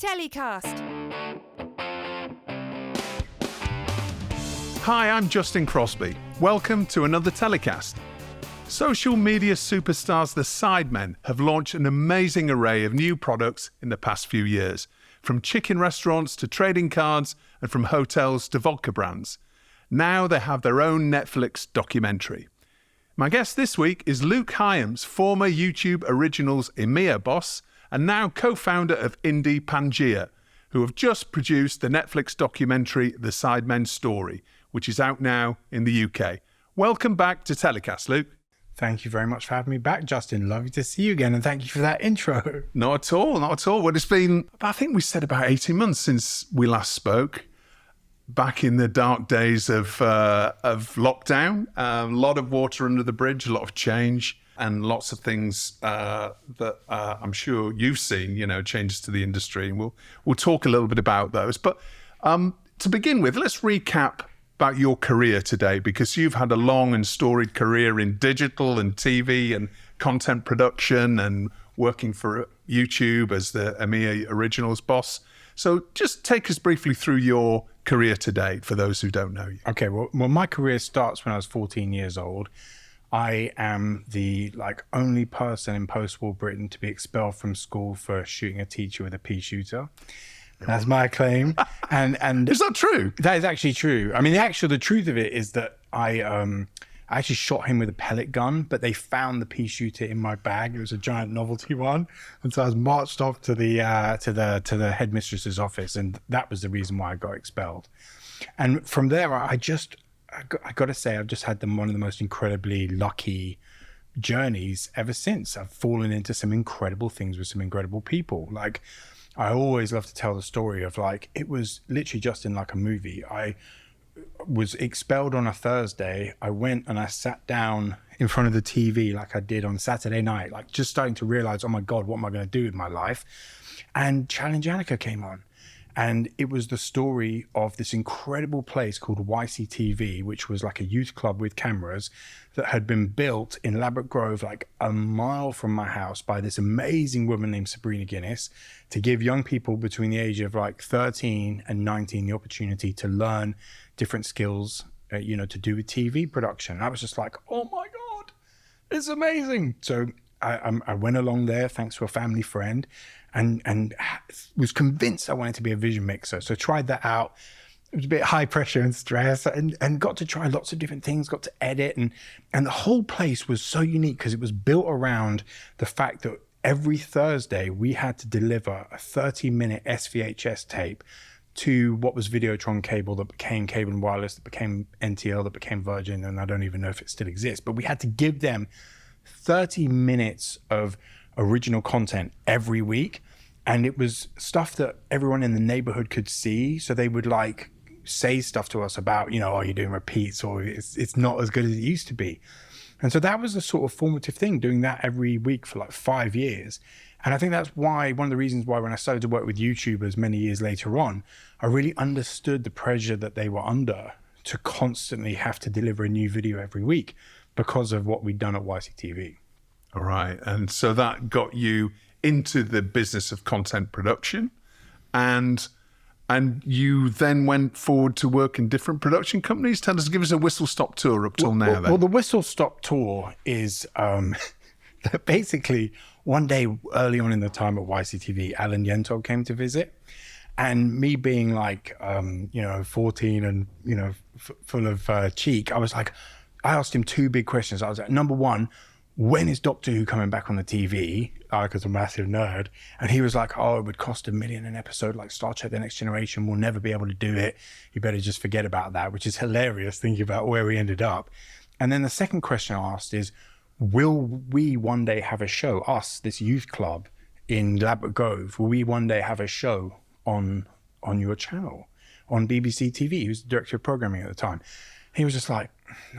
Telecast. Hi, I'm Justin Crosby. Welcome to another telecast. Social media superstars the Sidemen have launched an amazing array of new products in the past few years, from chicken restaurants to trading cards and from hotels to vodka brands. Now they have their own Netflix documentary. My guest this week is Luke Hyams, former YouTube Originals EMEA boss and now co-founder of indie Pangaea, who have just produced the Netflix documentary The Sidemen Story, which is out now in the UK. Welcome back to Telecast, Luke. Thank you very much for having me back, Justin. Lovely to see you again, and thank you for that intro. Not at all, not at all. Well, it's been, I think we said about 18 months since we last spoke, back in the dark days of lockdown. A lot of water under the bridge, a lot of change, and lots of things that I'm sure you've seen, changes to the industry. And we'll talk a little bit about those. But to begin with, let's recap about your career today, because you've had a long and storied career in digital and TV and content production and working for YouTube as the EMEA Originals boss. So just take us briefly through your career to date for those who don't know you. Okay, well, my career starts when I was 14 years old. I am the only person in post-war Britain to be expelled from school for shooting a teacher with a pea shooter. That's my claim. And is that true? That is actually true. I mean, the truth of it is that I actually shot him with a pellet gun, but they found the pea shooter in my bag. It was a giant novelty one, and so I was marched off to the headmistress's office, and that was the reason why I got expelled. And from there, I got to say, I've just had one of the most incredibly lucky journeys ever since. I've fallen into some incredible things with some incredible people. I always love to tell the story of it was literally just in a movie. I was expelled on a Thursday. I went and I sat down in front of the TV like I did on Saturday night, just starting to realize, oh my God, what am I going to do with my life? And Challenge Annika came on. And it was the story of this incredible place called YCTV, which was a youth club with cameras that had been built in Ladbroke Grove, a mile from my house, by this amazing woman named Sabrina Guinness, to give young people between the age of 13 and 19 the opportunity to learn different skills, to do with TV production. And I was just oh my God, it's amazing. So I went along there thanks to a family friend, and was convinced I wanted to be a vision mixer. So tried that out. It was a bit high pressure and stress, and got to try lots of different things, got to edit, and the whole place was so unique because it was built around the fact that every Thursday we had to deliver a 30-minute SVHS tape to what was Videotron cable, that became Cable and Wireless, that became NTL, that became Virgin, and I don't even know if it still exists, but we had to give them 30 minutes of original content every week, and it was stuff that everyone in the neighborhood could see, so they would say stuff to us about, are you doing repeats, or it's not as good as it used to be. And so that was a sort of formative thing, doing that every week for 5 years. And I think that's why, one of the reasons why when I started to work with YouTubers many years later on, I really understood the pressure that they were under to constantly have to deliver a new video every week because of what we'd done at YCTV. All right. And so that got you into the business of content production, and you then went forward to work in different production companies. Give us a whistle-stop tour up till now. Well, the whistle-stop tour is that basically one day early on in the time at YCTV, Alan Yentog came to visit, and me being 14 and full of cheek, I asked him two big questions. I was number one, when is Doctor Who coming back on the TV? Because I'm a massive nerd. And he was oh, it would cost $1 million an episode, like Star Trek The Next Generation. We'll never be able to do it. You better just forget about that, which is hilarious thinking about where we ended up. And then the second question I asked is, will we one day have a show, us, this youth club in Ladbroke Grove, will we one day have a show on your channel, on BBC TV? He was the director of programming at the time. He was just no,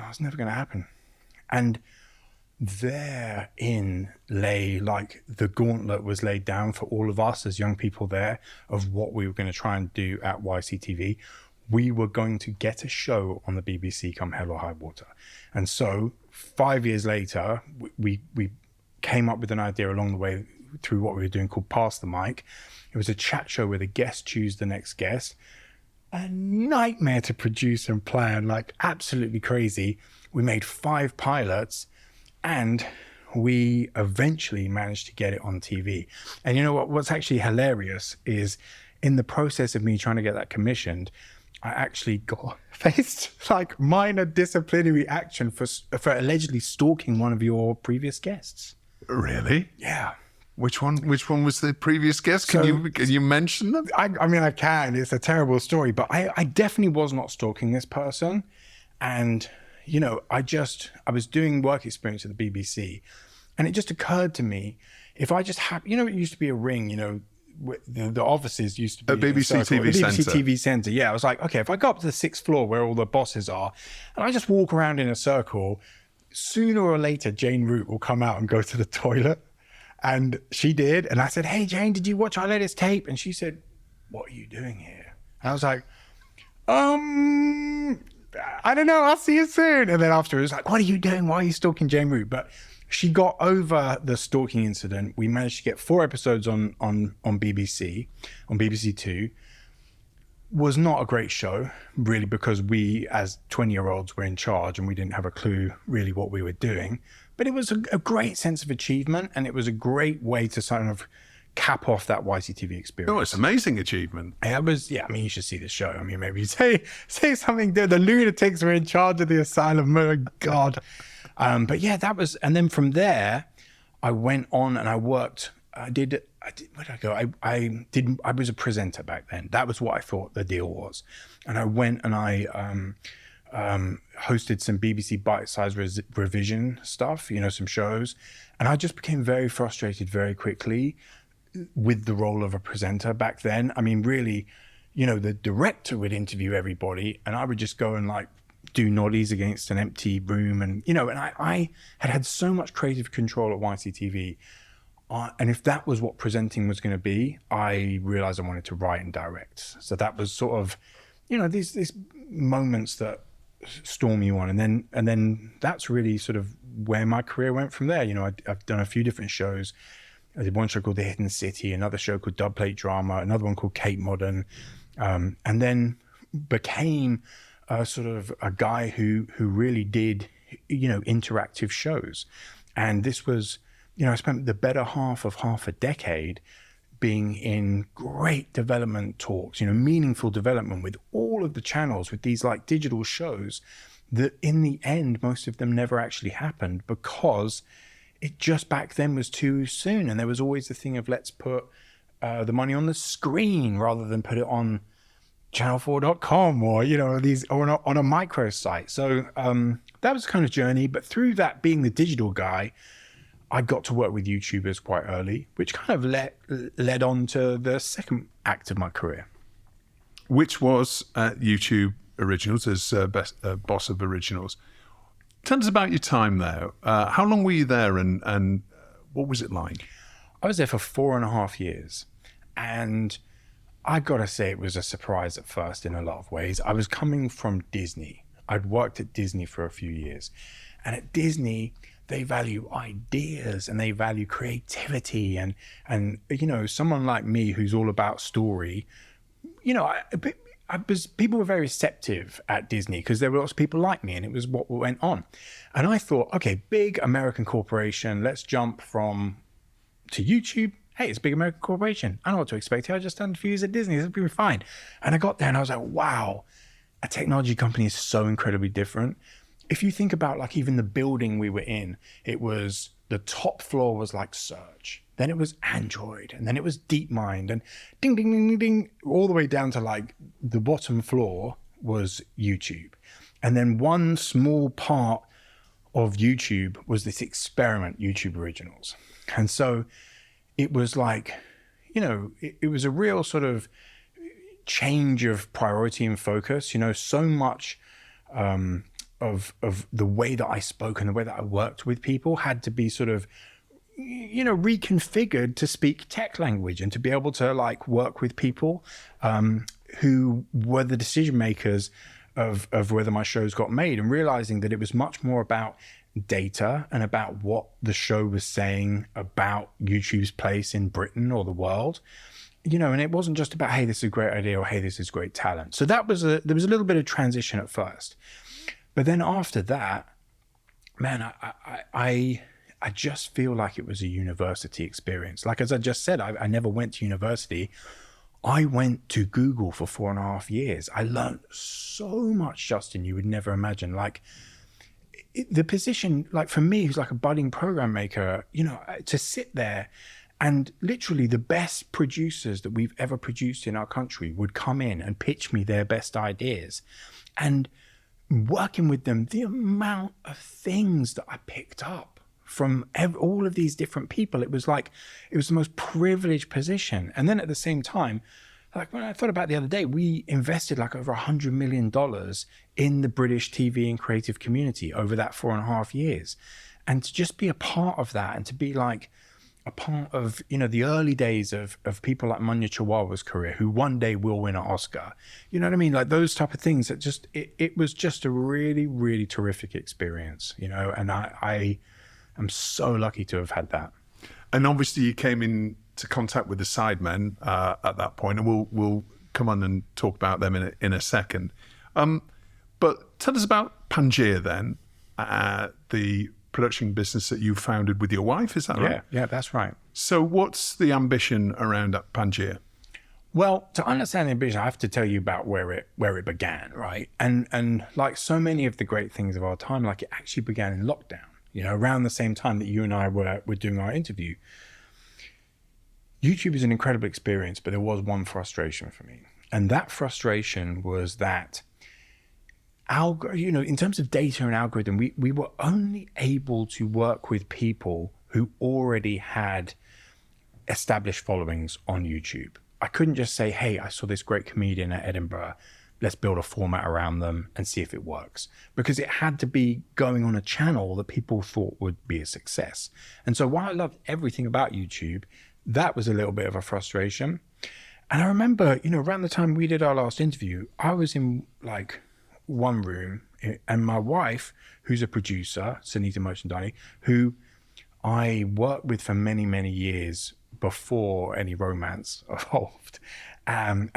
it's never going to happen. And therein lay the gauntlet was laid down for all of us as young people there of what we were going to try and do at YCTV. We were going to get a show on the BBC come hell or high water. And so 5 years later, we came up with an idea along the way through what we were doing called Pass the Mic. It was a chat show where the guest choose the next guest. A nightmare to produce and plan, like absolutely crazy. We made 5 pilots and we eventually managed to get it on TV. And you know what's actually hilarious is in the process of me trying to get that commissioned, I actually got faced like minor disciplinary action for allegedly stalking one of your previous guests. Really? Yeah. Which one was the previous guest? Can you mention them? I mean, I can. It's a terrible story, but I definitely was not stalking this person. And, you know, I was doing work experience at the BBC, and it just occurred to me, if I just have, you know, it used to be a ring, you know, the offices used to be a BBC TV Centre. BBC TV Centre. Yeah, I was like, okay, if I go up to the 6th floor where all the bosses are, and I just walk around in a circle, sooner or later, Jane Root will come out and go to the toilet. And she did. And I said, hey, Jane, did you watch our latest tape? And she said, what are you doing here? And I was like, I don't know. I'll see you soon. And then afterwards, like, what are you doing? Why are you stalking Jane Root? But she got over the stalking incident. We managed to get 4 episodes on BBC, on BBC Two. Was not a great show, really, because we, as 20-year-olds, were in charge and we didn't have a clue really what we were doing. But it was a great sense of achievement, and it was a great way to sort of cap off that YCTV experience. Oh, it's an amazing achievement. It was, yeah, I mean, you should see the show. I mean, maybe say something there. The lunatics were in charge of the asylum. Oh, God. But yeah, that was, and then from there, I went on and I worked. Where did I go? I was a presenter back then. That was what I thought the deal was. And I went and I hosted some BBC bite-sized revision stuff, you know, some shows. And I just became very frustrated very quickly with the role of a presenter back then. I mean, really, you know, the director would interview everybody and I would just go and like do noddies against an empty room. And, you know, and I had so much creative control at YCTV. And if that was what presenting was going to be, I realized I wanted to write and direct. So that was sort of, you know, these moments that storm you on. And then that's really sort of where my career went from there. You know, I've done a few different shows. I did one show called The Hidden City, another show called Dubplate Drama, another one called Cape Modern, and then became sort of a guy who really did, you know, interactive shows. And this was, you know, I spent the better half of half a decade being in great development talks, you know, meaningful development with all of the channels, with these like digital shows that in the end, most of them never actually happened because it just back then was too soon. And there was always the thing of let's put the money on the screen rather than put it on channel4.com or, you know, these or on a micro site. So that was kind of journey. But through that, being the digital guy, I got to work with YouTubers quite early, which kind of led on to the second act of my career. Which was YouTube Originals as boss of Originals. Tell us about your time there. How long were you there and what was it like? I was there for 4.5 years. And I gotta say, it was a surprise at first in a lot of ways. I was coming from Disney. I'd worked at Disney for a few years. And at Disney, they value ideas and they value creativity. And you know, someone like me who's all about story, you know, people were very receptive at Disney because there were lots of people like me and it was what went on. And I thought, okay, big American corporation, let's jump to YouTube. Hey, it's a big American corporation. I know what to expect here. I just done a few years at Disney. This will be fine. And I got there and I was like, wow, a technology company is so incredibly different. If you think about like even the building we were in, it was the top floor was like search. Then it was Android, and then it was DeepMind, and ding, ding, ding, ding, ding, all the way down to like the bottom floor was YouTube. And then one small part of YouTube was this experiment, YouTube Originals. And so it was like, you know, it was a real sort of change of priority and focus, you know, so much of the way that I spoke and the way that I worked with people had to be sort of, you know, reconfigured to speak tech language and to be able to like work with people who were the decision makers of whether my shows got made, and realizing that it was much more about data and about what the show was saying about YouTube's place in Britain or the world. And it wasn't just about, hey, this is a great idea, or hey, this is great talent. So there was a little bit of transition at first. But then after that, man, I just feel like it was a university experience. Like, as I just said, I never went to university. I went to Google for 4.5 years. I learned so much, Justin, you would never imagine. Like, the position, like for me, who's like a budding program maker, to sit there and literally the best producers that we've ever produced in our country would come in and pitch me their best ideas. And working with them, the amount of things that I picked up from all of these different people, it was the most privileged position. And then at the same time, like when I thought about the other day, we invested like over $100 million in the British TV and creative community over that 4.5 years. And to just be a part of that, and to be like a part of, the early days of people like Munya Chawawa's career, who one day will win an Oscar. You know what I mean? Like those type of things that just, it was just a really, really terrific experience, and I am so lucky to have had that. And obviously you came into contact with the Sidemen at that point, and we'll come on and talk about them in a second. But tell us about Pangaea then, the production business that you founded with your wife, is that right? Yeah, that's right. So what's the ambition around Pangaea? Well, to understand the ambition, I have to tell you about where it began, right? And like so many of the great things of our time, like it actually began in lockdown, around the same time that you and I were doing our interview. YouTube is an incredible experience, but there was one frustration for me. And that frustration was that in terms of data and algorithm, we were only able to work with people who already had established followings on YouTube. I couldn't just say, hey, I saw this great comedian at Edinburgh, let's build a format around them and see if it works. Because it had to be going on a channel that people thought would be a success. And so while I loved everything about YouTube, that was a little bit of a frustration. And I remember, around the time we did our last interview, I was in like one room, and my wife, who's a producer, Sunita Merchandani, who I worked with for many, many years before any romance evolved. And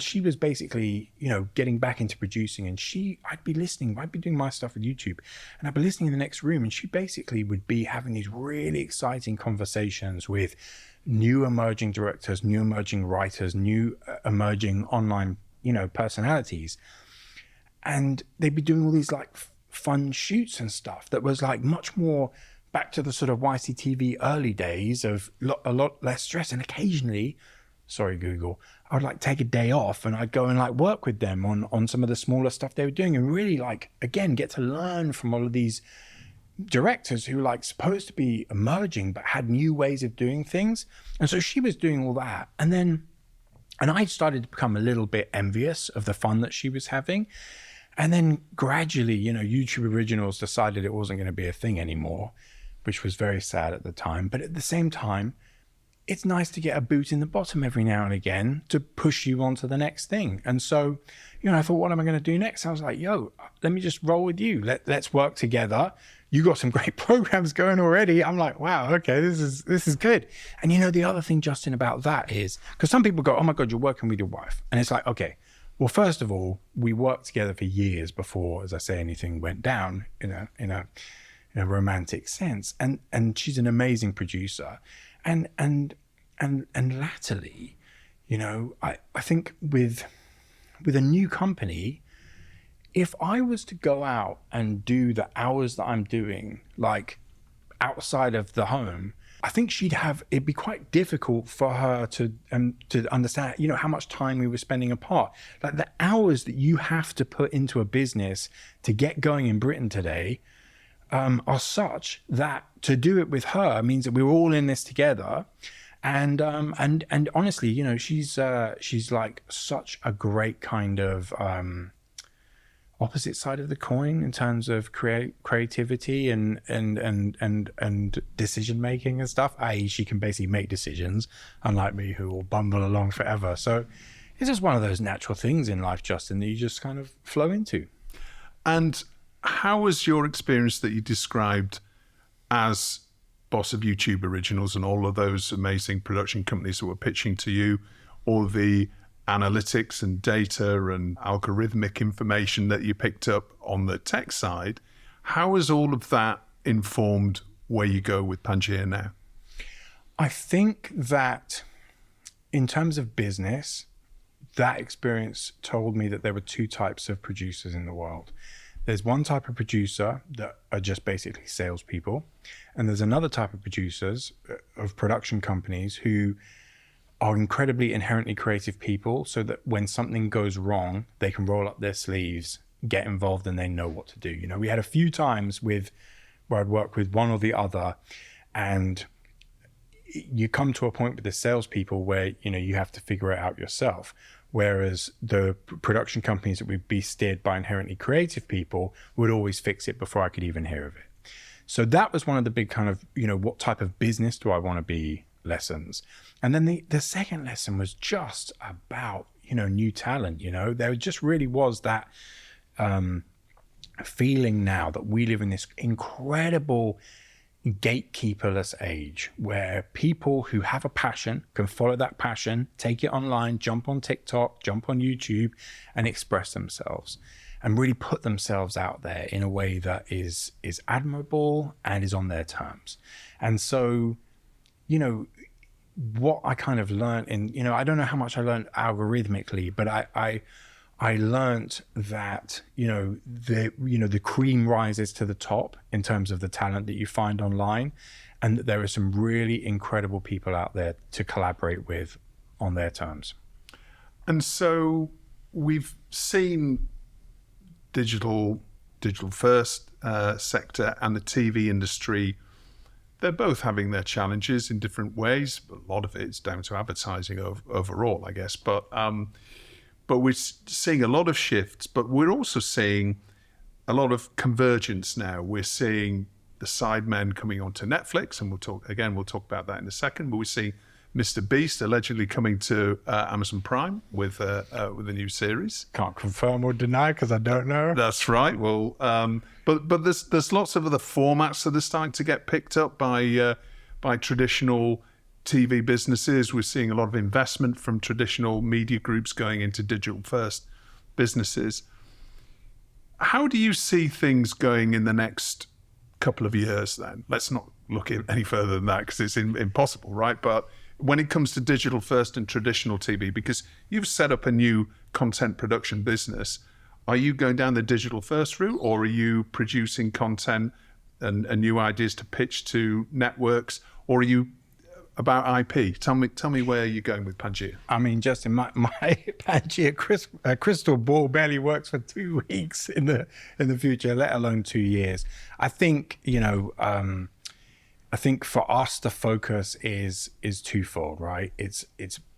she was basically, getting back into producing, and I'd be doing my stuff with YouTube, and I'd be listening in the next room, and she basically would be having these really exciting conversations with new emerging directors, new emerging writers, new emerging online, personalities. And they'd be doing all these like fun shoots and stuff that was like much more back to the sort of YCTV early days of a lot less stress. And occasionally, sorry, Google, I would like take a day off and I'd go and like work with them on some of the smaller stuff they were doing, and really like, again, get to learn from all of these directors who like supposed to be emerging, but had new ways of doing things. And so she was doing all that. And I started to become a little bit envious of the fun that she was having. And then gradually, YouTube Originals decided it wasn't going to be a thing anymore, which was very sad at the time. But at the same time, it's nice to get a boot in the bottom every now and again to push you on to the next thing. And so, I thought, what am I going to do next? I was like, let me just roll with you. Let's work together. You got some great programs going already. I'm like, wow, okay, this is good. And the other thing, Justin, about that is, because some people go, oh my God, you're working with your wife. And it's like, okay, well, first of all, we worked together for years before, as I say, anything went down in a romantic sense. And she's an amazing producer. And latterly, I think with a new company, if I was to go out and do the hours that I'm doing, like outside of the home, I think it'd be quite difficult for her to understand, how much time we were spending apart. Like the hours that you have to put into a business to get going in Britain today are such that to do it with her means that we're all in this together. And honestly, she's like such a great kind of opposite side of the coin in terms of creativity and decision making and stuff. I.e., she can basically make decisions, unlike me, who will bumble along forever. So it's just one of those natural things in life, Justin, that you just kind of flow into. And how was your experience that you described as boss of YouTube Originals and all of those amazing production companies that were pitching to you, all the analytics and data and algorithmic information that you picked up on the tech side? How has all of that informed where you go with Pangaea now? I think that in terms of business, that experience told me that there were two types of producers in the world. There's one type of producer that are just basically salespeople. And there's another type of producers of production companies who are incredibly inherently creative people, so that when something goes wrong, they can roll up their sleeves, get involved, and they know what to do. You know, we had a few times where I'd work with one or the other, and you come to a point with the salespeople where, you know, you have to figure it out yourself. Whereas the production companies that would be steered by inherently creative people would always fix it before I could even hear of it. So that was one of the big kind of, you know, what type of business do I want to be lessons. And then the second lesson was just about, you know, new talent. You know, there just really was that feeling now that we live in this incredible gatekeeperless age where people who have a passion can follow that passion, take it online, jump on TikTok, jump on YouTube, and express themselves and really put themselves out there in a way that is admirable and is on their terms. And so, you know, what I kind of learned in, you know, I don't know how much I learned algorithmically, but I learned that, the cream rises to the top in terms of the talent that you find online, and that there are some really incredible people out there to collaborate with on their terms. And so we've seen digital first sector and the TV industry. They're both having their challenges in different ways. A lot of it is down to advertising overall, I guess. But we're seeing a lot of shifts, but we're also seeing a lot of convergence now. We're seeing the Sidemen coming onto Netflix, and we'll talk about that in a second. But we see Mr. Beast allegedly coming to Amazon Prime with a new series. Can't confirm or deny because I don't know. That's right. Well, but there's lots of other formats that are starting to get picked up by traditional TV businesses. We're seeing a lot of investment from traditional media groups going into digital first businesses. How do you see things going in the next couple of years then? Let's not look any further than that because it's impossible, right? But when it comes to digital first and traditional TV, because you've set up a new content production business, are you going down the digital first route, or are you producing content and new ideas to pitch to networks, or are you about IP? Tell me where you're going with Pangaea. I mean, Justin, my Pangaea crystal ball barely works for 2 weeks in the future, let alone 2 years. I think, I think for us the focus is twofold, right? It's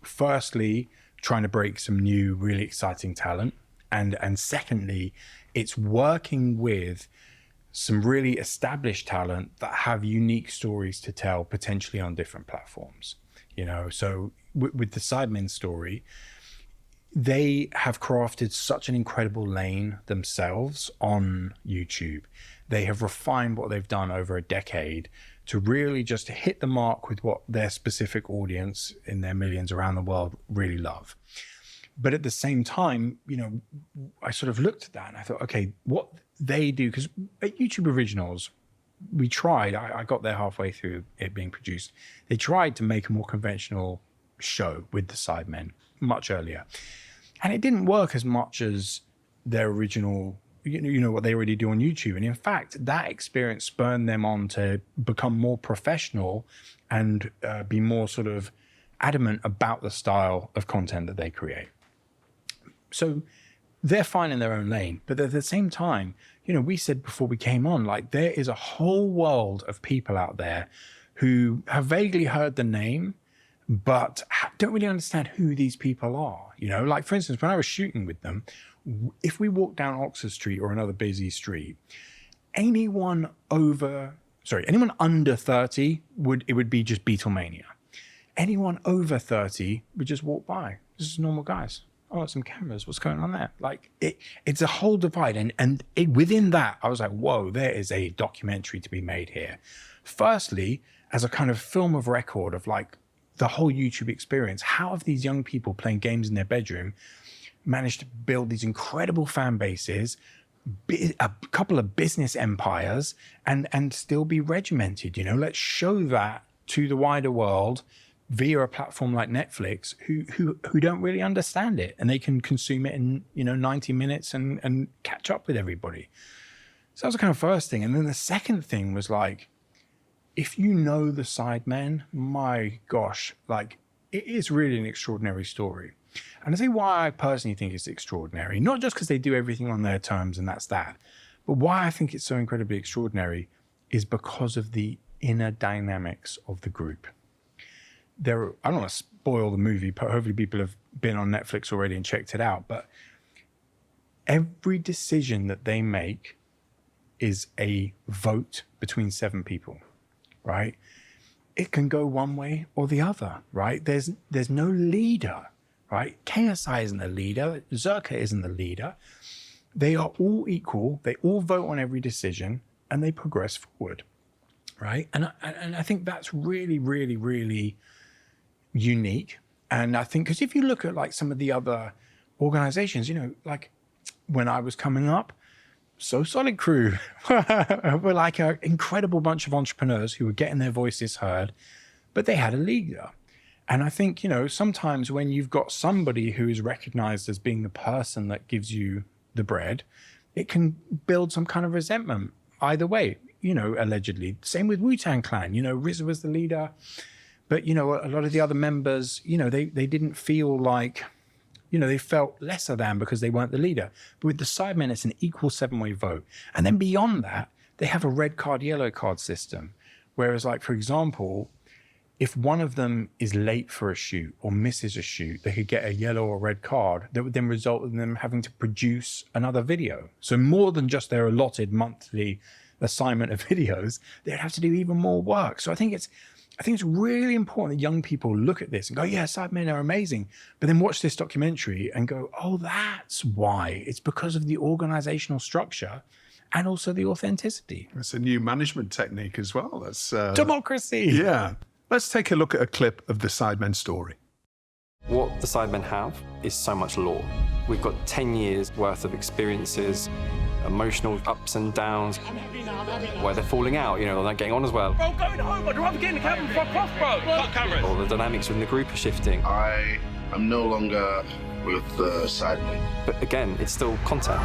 firstly trying to break some new really exciting talent, and secondly, it's working with some really established talent that have unique stories to tell, potentially on different platforms. So with the Sidemen Story, they have crafted such an incredible lane themselves on YouTube. They have refined what they've done over a decade to really just hit the mark with what their specific audience in their millions around the world really love. But at the same time, I sort of looked at that and I thought, okay, what they do, because at YouTube Originals, we tried, I got there halfway through it being produced. They tried to make a more conventional show with the Sidemen much earlier. And it didn't work as much as their original, what they already do on YouTube. And in fact, that experience spurred them on to become more professional and be more sort of adamant about the style of content that they create. So they're fine in their own lane, but at the same time, we said before we came on, like, there is a whole world of people out there who have vaguely heard the name, but don't really understand who these people are. Like, for instance, when I was shooting with them, if we walked down Oxford Street or another busy street, anyone under 30 would be just Beatlemania. Anyone over 30 would just walk by, just normal guys. oh, some cameras, what's going on there? Like it's a whole divide. And within that, I was like, whoa, there is a documentary to be made here. Firstly, as a kind of film of record of like the whole YouTube experience, how have these young people playing games in their bedroom managed to build these incredible fan bases, a couple of business empires, and still be regimented? You know, let's show that to the wider world via a platform like Netflix, who don't really understand it, and they can consume it in 90 minutes and catch up with everybody. So that was the kind of first thing. And then the second thing was like, if you know the Sidemen, my gosh, like it is really an extraordinary story. And I say why I personally think it's extraordinary, not just because they do everything on their terms and that's that, but why I think it's so incredibly extraordinary is because of the inner dynamics of the group. I don't want to spoil the movie, but hopefully people have been on Netflix already and checked it out, but every decision that they make is a vote between 7 people, right? It can go one way or the other, right? There's no leader, right? KSI isn't the leader. Zerka isn't the leader. They are all equal. They all vote on every decision and they progress forward, right? And I think that's really, really, really unique. And I think, because if you look at like some of the other organizations, like when I was coming up, So Solid Crew were like an incredible bunch of entrepreneurs who were getting their voices heard, but they had a leader. And I think, sometimes when you've got somebody who is recognized as being the person that gives you the bread, it can build some kind of resentment either way, allegedly. Same with Wu-Tang Clan, RZA was the leader, but, a lot of the other members, they didn't feel like, they felt lesser than because they weren't the leader. But with the Sidemen, it's an equal 7-way vote. And then beyond that, they have a red card, yellow card system. Whereas, like, for example, if one of them is late for a shoot or misses a shoot, they could get a yellow or red card that would then result in them having to produce another video. So more than just their allotted monthly assignment of videos, they'd have to do even more work. So I think it's really important that young people look at this and go, yeah, Sidemen are amazing, but then watch this documentary and go, oh, that's why. It's because of the organizational structure and also the authenticity. It's a new management technique as well. That's democracy. Yeah. Let's take a look at a clip of the Sidemen story. What the Sidemen have is so much lore. We've got 10 years worth of experiences, emotional ups and downs, where they're falling out, they're not getting on as well. Bro, going home, I'd rather get in the cabin for a puff, bro. Cut cameras. Or the dynamics within the group are shifting. I am no longer with the Sidemen. But again, it's still content.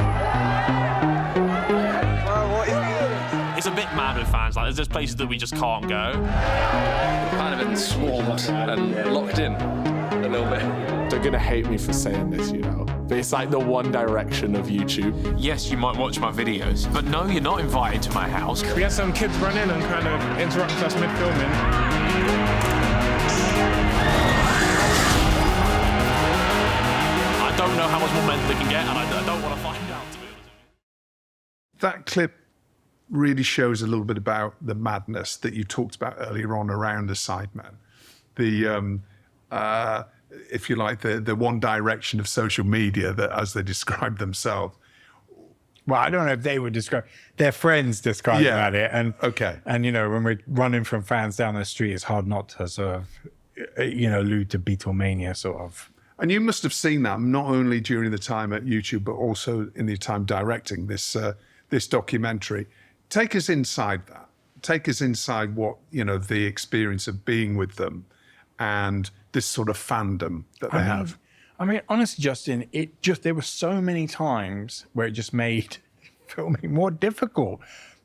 It's a bit mad with fans. Like, there's places that we just can't go. We've kind of been swarmed and locked in a little bit. They're gonna hate me for saying this, but it's like the one direction of YouTube. Yes, you might watch my videos, but no, you're not invited to my house. We had some kids run in and kind of interrupt us mid-filming. I don't know how much more mental they can get, and I don't want to find out, to be honest with you. That clip really shows a little bit about the madness that you talked about earlier on around the Sidemen. If you like, the one direction of social media that, as they describe themselves. Well, I don't know if they would describe, their friends describe about it. And okay. And, when we're running from fans down the street, it's hard not to sort of, allude to Beatlemania sort of. And you must have seen that not only during the time at YouTube, but also in the time directing this documentary. Take us inside that. Take us inside what, the experience of being with them and this sort of fandom that they have. I mean, honestly, Justin, there were so many times where it just made filming more difficult.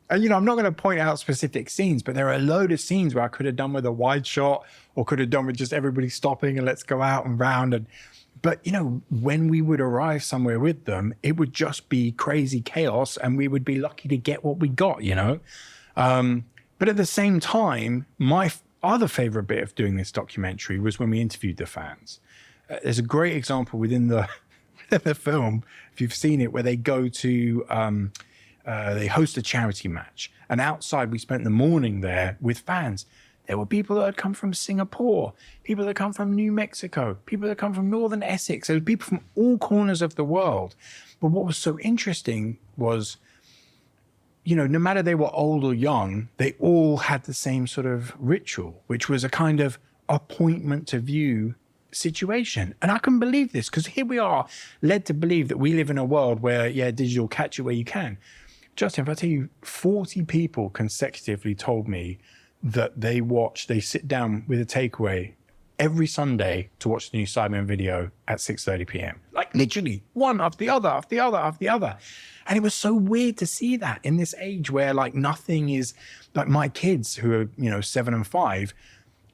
And, I'm not going to point out specific scenes, but there are a load of scenes where I could have done with a wide shot or could have done with just everybody stopping and let's go out and round. But, when we would arrive somewhere with them, it would just be crazy chaos and we would be lucky to get what we got, But at the same time, my other favorite bit of doing this documentary was when we interviewed the fans. There's a great example within the film, if you've seen it, where they go to, they host a charity match. And outside, we spent the morning there with fans. There were people that had come from Singapore, people that come from New Mexico, people that come from Northern Essex. There were people from all corners of the world. But what was so interesting was, you know, no matter they were old or young, they all had the same sort of ritual, which was a kind of appointment to view situation. And I can believe this because here we are led to believe that we live in a world where, yeah, digital catch it where you can. Justin, if I tell you 40 people consecutively told me that they sit down with a takeaway every Sunday to watch the new Sidemen video at 6:30 p.m. Like literally one after the other, after the other, after the other. And it was so weird to see that in this age where like nothing is, like my kids who are, you know, 7 and 5,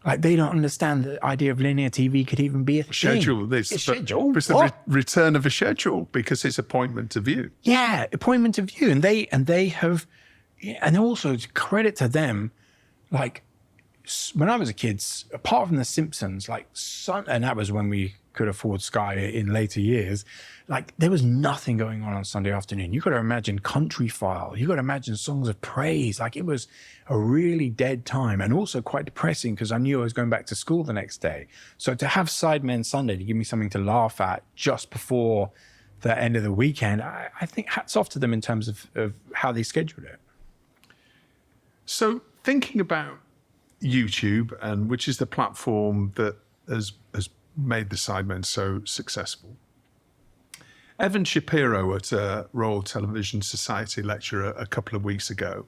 like they don't understand the idea of linear TV could even be a thing. Schedule. It's schedule. It's the return of a schedule because it's appointment to view. Yeah, appointment to view. And they have, and also credit to them, like when I was a kid, apart from The Simpsons, and that was when we could afford Sky in later years, like there was nothing going on Sunday afternoon. You got to imagine Country File. You got to imagine Songs of Praise. Like it was a really dead time and also quite depressing because I knew I was going back to school the next day. So to have Sidemen Sunday to give me something to laugh at just before the end of the weekend, I think hats off to them in terms of how they scheduled it. So thinking about YouTube, and which is the platform that has made the Sidemen so successful. Evan Shapiro at a Royal Television Society lecture a couple of weeks ago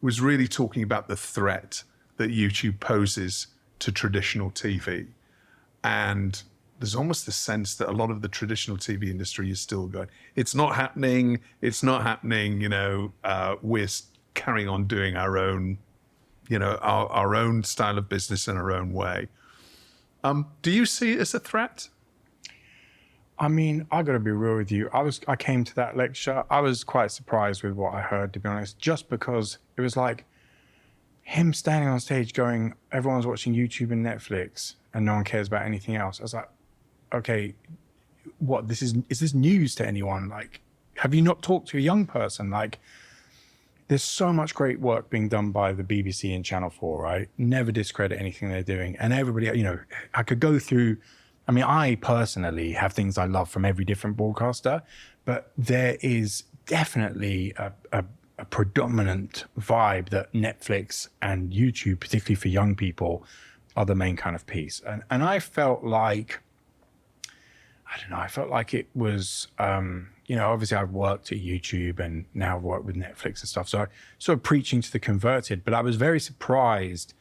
was really talking about the threat that YouTube poses to traditional TV. And there's almost the sense that a lot of the traditional TV industry is still going, it's not happening, you know, we're carrying on doing our own, you know, our own style of business in our own way. Do you see it as a threat? I mean, I got to be real with you. I came to that lecture. I was quite surprised with what I heard, to be honest, just because it was like him standing on stage going, everyone's watching YouTube and Netflix and no one cares about anything else. I was like, okay, what, is this news to anyone? Like, have you not talked to a young person? Like, there's so much great work being done by the BBC and Channel 4, right? Never discredit anything they're doing. And everybody, you know, I could go through, I mean, I personally have things I love from every different broadcaster, but there is definitely a predominant vibe that Netflix and YouTube, particularly for young people, are the main kind of piece. And I felt like, I don't know, I felt like it was, you know, obviously I've worked at YouTube and now I've worked with Netflix and stuff. So I sort of preaching to the converted, but I was very surprised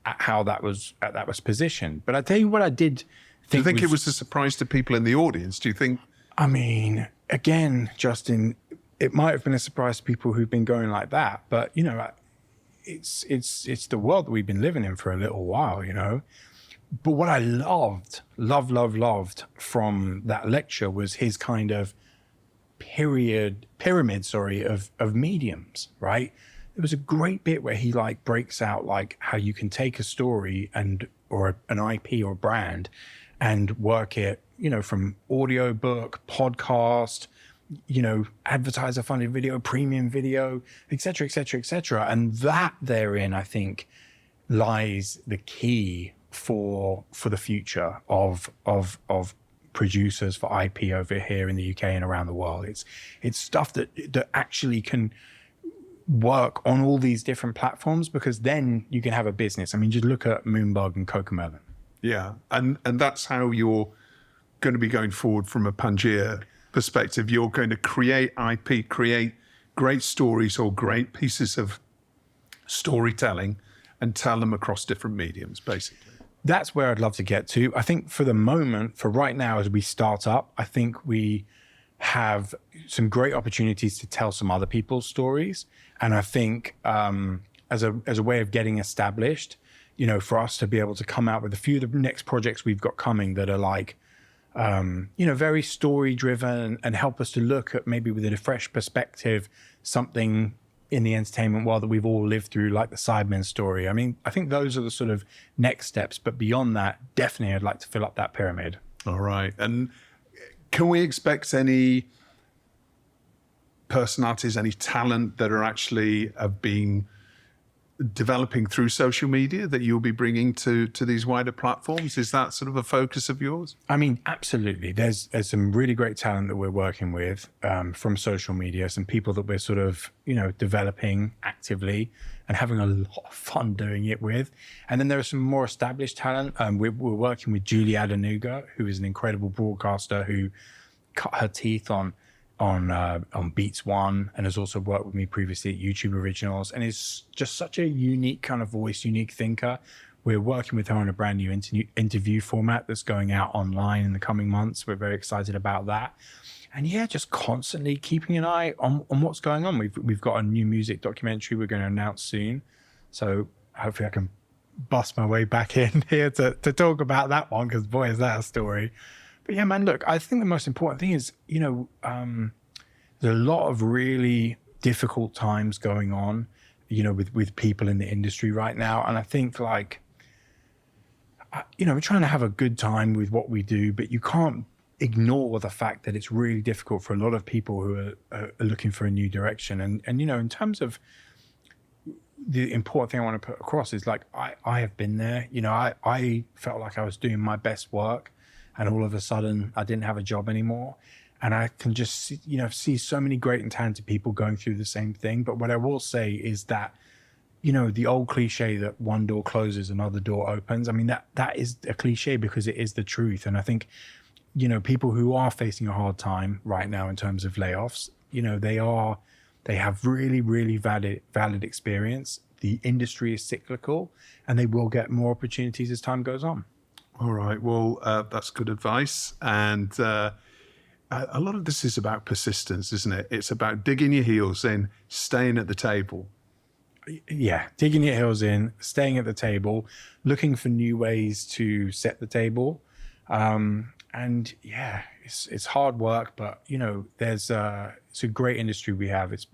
at how that was positioned. But I tell you what I did think. Do you think it was a surprise to people in the audience? Do you think? I mean, again, Justin, it might have been a surprise to people who've been going like that, but you know, it's the world that we've been living in for a little while, you know. But what I loved from that lecture was his kind of pyramid of mediums, right? There was a great bit where he like breaks out like how you can take a story or an IP or brand and work it, you know, from audio book, podcast, you know, advertiser funded video, premium video, et cetera, et cetera, et cetera. And that therein, I think, lies the key for the future of producers for IP over here in the UK and around the world. It's stuff that actually can work on all these different platforms, because then you can have a business. I mean, just look at Moonbug and Cocomelon. Yeah, and that's how you're going to be going forward from a Pangaea perspective. You're going to create IP, create great stories or great pieces of storytelling and tell them across different mediums, basically. That's where I'd love to get to. I think for the moment, for right now, as we start up, I think we have some great opportunities to tell some other people's stories. And I think as a way of getting established, you know, for us to be able to come out with a few of the next projects we've got coming that are like, you know, very story driven and help us to look at maybe with a fresh perspective, something in the entertainment world that we've all lived through, like the Sidemen Story. I mean, I think those are the sort of next steps, but beyond that, definitely I'd like to fill up that pyramid. All right. And can we expect any personalities, any talent that are actually have been developing through social media that you'll be bringing to these wider platforms? Is that sort of a focus of yours? I mean, absolutely. There's some really great talent that we're working with from social media, some people that we're sort of, developing actively and having a lot of fun doing it with. And then there are some more established talent. We're working with Julie Adenuga, who is an incredible broadcaster who cut her teeth on Beats One and has also worked with me previously at YouTube Originals and is just such a unique kind of voice, unique thinker. We're working with her on a brand new interview format that's going out online in the coming months. We're very excited about that. And yeah, just constantly keeping an eye on what's going on. We've got a new music documentary we're going to announce soon. So hopefully I can bust my way back in here to talk about that one, because boy, is that a story. But yeah, man, look, I think the most important thing is, there's a lot of really difficult times going on, with people in the industry right now. And I think we're trying to have a good time with what we do, but you can't ignore the fact that it's really difficult for a lot of people who are looking for a new direction. And in terms of the important thing I want to put across is like, I have been there, I felt like I was doing my best work. And all of a sudden, I didn't have a job anymore. And I can just, see so many great and talented people going through the same thing. But what I will say is that, the old cliche that one door closes, another door opens. I mean, that is a cliche because it is the truth. And I think, people who are facing a hard time right now in terms of layoffs, they have really, really valid experience. The industry is cyclical and they will get more opportunities as time goes on. All right. Well, that's good advice. And a lot of this is about persistence, isn't it? It's about digging your heels in, staying at the table. Yeah, digging your heels in, staying at the table, looking for new ways to set the table. And yeah, it's hard work, but it's a great industry we have. It's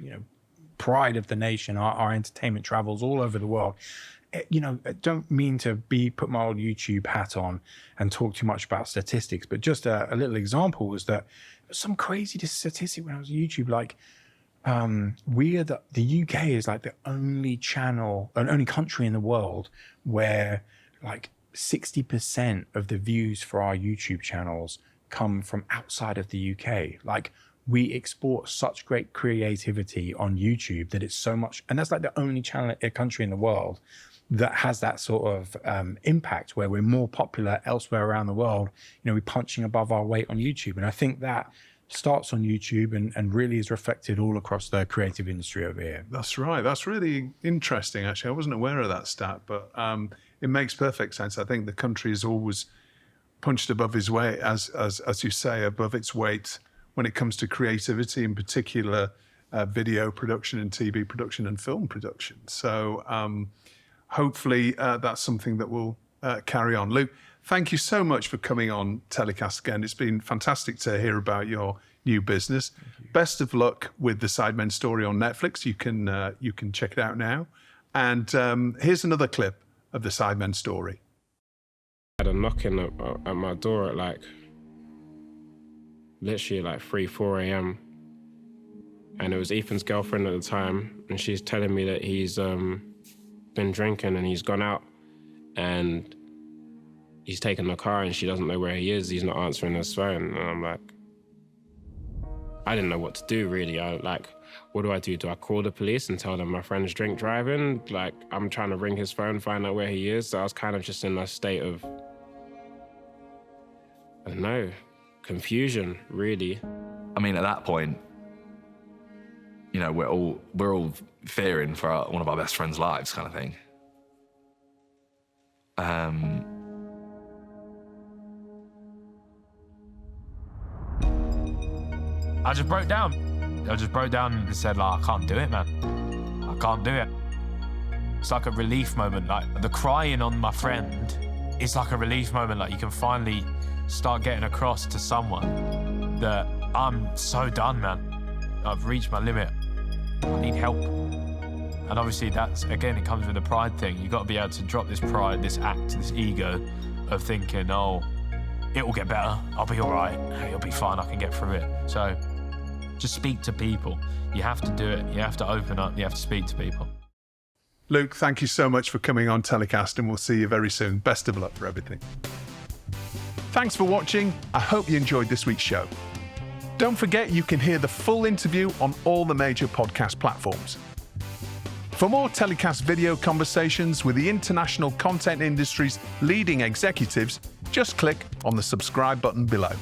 pride of the nation. Our entertainment travels all over the world. I don't mean to put my old YouTube hat on and talk too much about statistics, but just a little example was that some crazy statistic when I was on YouTube, like the UK is like the only only country in the world where like 60% of the views for our YouTube channels come from outside of the UK. Like we export such great creativity on YouTube that it's so much, and that's like the only country in the world that has that sort of impact where we're more popular elsewhere around the world. We're punching above our weight on YouTube. And I think that starts on YouTube and really is reflected all across the creative industry over here. That's right. That's really interesting, actually. I wasn't aware of that stat, but it makes perfect sense. I think the country is always punched above its weight, as you say, above its weight when it comes to creativity, in particular video production and TV production and film production. So hopefully that's something that will carry on. Luke, thank you so much for coming on Telecast again. It's been fantastic to hear about your new business. Best of luck with the Sidemen Story on Netflix. You can check it out now. And here's another clip of the Sidemen Story. I had a knocking at my door at literally 3, 4 a.m. And it was Ethan's girlfriend at the time, and she's telling me that he's been drinking and he's gone out and he's taken the car and she doesn't know where he is. He's not answering his phone. And I'm like, I didn't know what to do, really. What do I do? Do I call the police and tell them my friend's drink driving? I'm trying to ring his phone, find out where he is. So I was kind of just in a state of, I don't know, confusion, really. I mean, at that point, we're all fearing for one of our best friends' lives, kind of thing. I just broke down. And said, I can't do it, man. I can't do it. It's like a relief moment. Like the crying on my friend is like a relief moment. Like you can finally start getting across to someone that I'm so done, man. I've reached my limit. I need help. And obviously that's, again, it comes with the pride thing. You've got to be able to drop this pride, this act, this ego of thinking, oh, it will get better. I'll be all right. It'll be fine. I can get through it. So just speak to people. You have to do it. You have to open up. You have to speak to people. Luke, thank you so much for coming on Telecast, and we'll see you very soon. Best of luck for everything. Thanks for watching. I hope you enjoyed this week's show. Don't forget you can hear the full interview on all the major podcast platforms. For more Telecast video conversations with the international content industry's leading executives, just click on the subscribe button below.